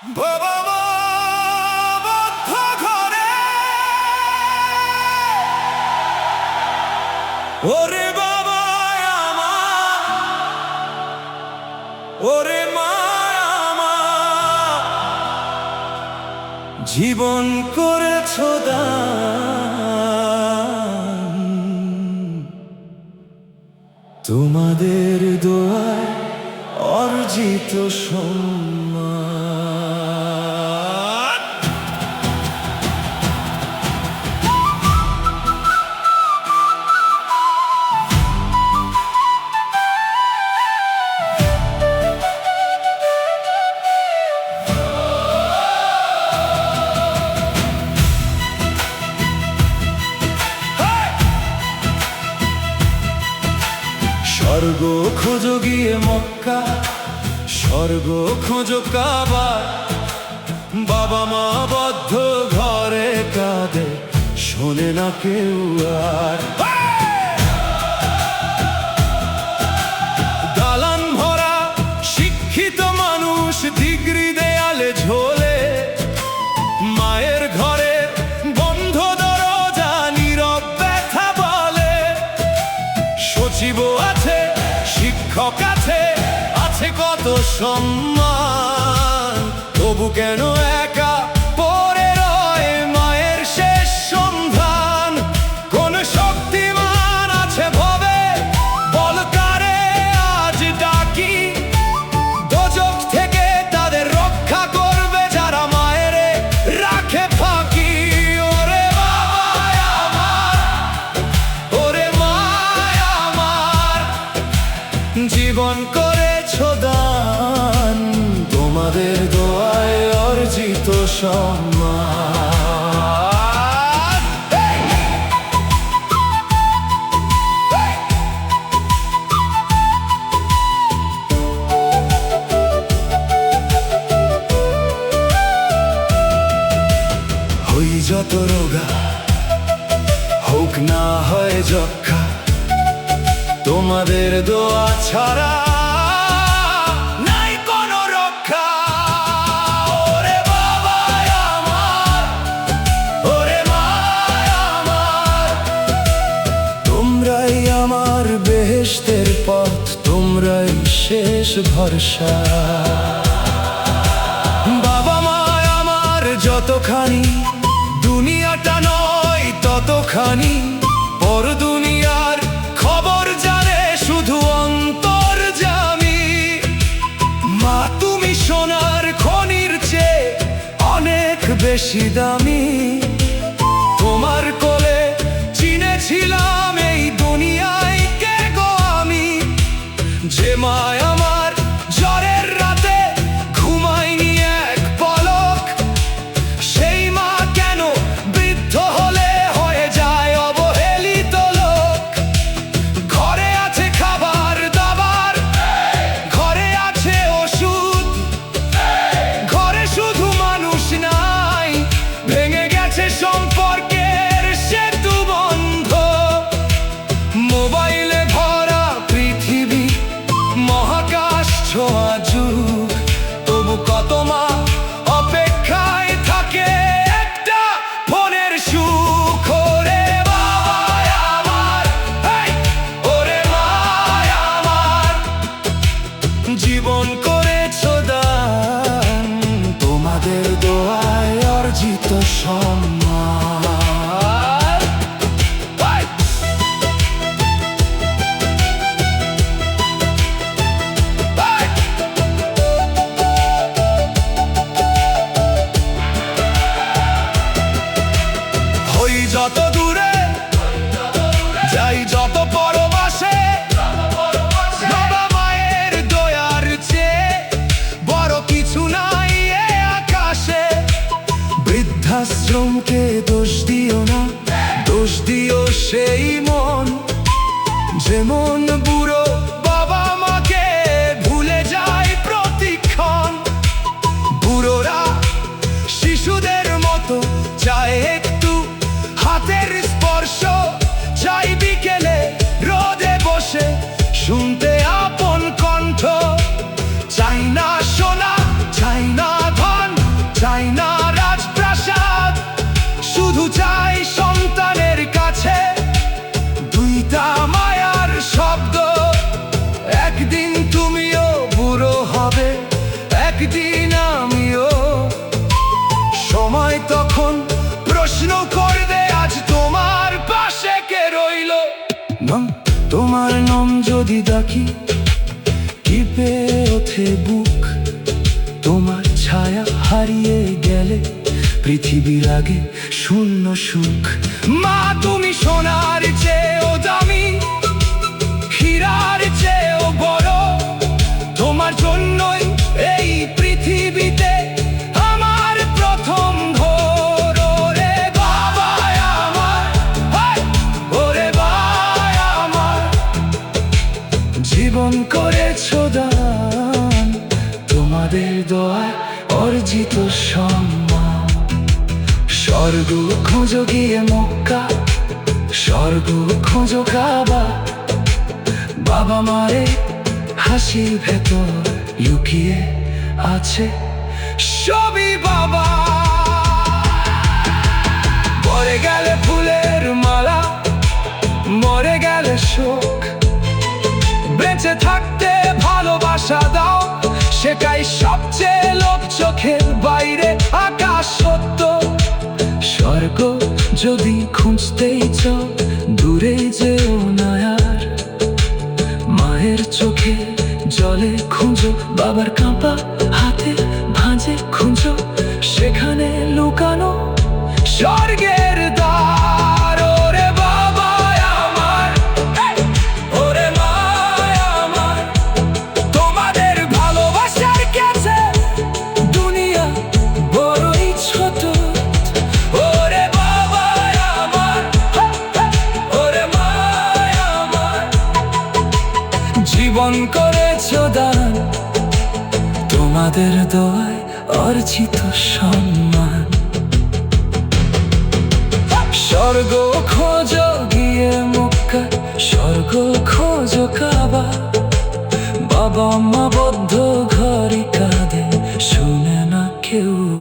বাবা মা বদ্ধ ঘরে, ওরে বাবা আমার, ওরে মা আমার, জীবন করেছ দান। তোমাদের দোয়ায় অর্জিত সম্মান। স্বর্গ খোঁজো গিয়ে মক্কা, স্বর্গ খোঁজো কাবা, বাবা মা বদ্ধ ঘরে কাঁদে, শোনে না কেউ আর। দালান ভরা শিক্ষিত মানুষ ডিগ্রি দেয়ালে ঝোলে, মায়ের ঘরে বন্ধ দরজা নীরব ব্যথা বলে। সচিব আছে, শিক্ষক আছে, আছে কত সম্মান, তবু কেন একা পড়ে রয় মায়ের শেষ সন্ধান। কোন শক্তিমান আছে ভবে, বল কারে আজ ডাকি, দোজখ থেকে তাদের রক্ষা করবে যারা মায়ের রাখে ফাঁকি। ওরে বাবা আমার, ওরে মা আমার, জীবন করেছ দান, তোমাদের দোয়ায় অর্জিত সম্মান। হই যত রোগা, হোক না হয় যক্ষা, তোমাদের দোয়া ছাড়া নাই কোনো রক্ষা। ওরে বাবা আমার, ওরে মা আমার, তোমরাই আমার বেহেশতের পথ, তোমরাই শেষ ভরসা। বাবা মা আমার যতখানি, দুনিয়াটা নয় ততখানি, পর দুনিয়ার খবর জানে শুধু অন্তর্যামী। মা তুমি সোনার খনির চেয়ে অনেক বেশি দামি, তোমার কোলে চিনেছিলাম এই দুনিয়ায় কে গো আমি। যে মায় আমার জ্বরের রাতে ঘুমায়নি এক পলক, সেই মা কেন বৃদ্ধ হলে হয়ে যায় অবহেলিত লোক। ঘরে আছে খাবার দাবার, ঘরে আছে ওষুধ, ঘরে শুধু মানুষ নাই, ভেঙে গেছে সম্পর্কের সেতু বন্ধ। মোবাইলে ভরা পৃথিবী, মহাকাশ ছোঁয়া যুগ, তবু কত মা অপেক্ষায় থাকে একটা ফোনের সুখ। ওরে বাবা আমার, এই, ওরে মা আমার, জীবন করেছ দান, তোমাদের দোয়ায় অর্জিত সম্মান। হই যত দূরে, যাই যত পরবাসে, বাবা মায়ের দয়ার চেয়ে বড় কিছু নাই এ আকাশে। বৃদ্ধাশ্রমকে দোষ দিও না, দোষ দিও সেই মন, যেমন বুড়ো বাবা মাকে ভুলে যায় প্রতিক্ষণ। বুড়োরা শিশুদের মতো চায় একটু হাতের স্পর্শ, চাই বিকেলে রোদে বসে শুনতে আপন কণ্ঠ। চাই না সোনা, চাই না ধন, যদি ডাকি টিপে ওঠে বুক, তোমার ছায়া হারিয়ে গেলে পৃথিবীর আগে শূন্য সুখ। মা তুমি সোনার চেয়েও দামি, হীরার চেয়েও বড়, তোমার জন্যই এই পৃথিবীতে আমার প্রথম ঘর। ওরে বাবা আমার, ওরে বাবা আমার, জীবন করেছো দান, তোমাদের দোয়ায় অর্জিত সম্মান। স্বর্গ খোঁজো গিয়ে মক্কা, স্বর্গ খোঁজো কাবা, বাবা মারে হাসির ভেতর লুকিয়ে আছে সবই বাবা। পরে গেলে ফুলের মালা, মরে গেলে শোক, বেঁচে থাকতে ভালোবাসা দাও, সেটাই সবচেয়ে লোক চোখের বাইরে আকাশ সত্য। স্বর্গ যদি খুঁজতেই চাও দূরে যেও না আর, মায়ের চোখে জলে খুঁজো, বাবার কাঁপা হাতে ভাঁজে খুঁজো, সেখানে লুকানো স্বর্গের দ্বার। ওরে বাবা আমার, ওরে মা আমার, তোমাদের ভালোবাসার কাছে দুনিয়া বড়ই ছোট। ওরে বাবা আমার, ওরে মা আমার, জীবন করেছো দান, তোমাদের দোয়ায় অর্জিত সম্মান। স্বর্গ খোঁজো গিয়ে মক্কা, স্বর্গ খোঁজো কাবা, বাবা মা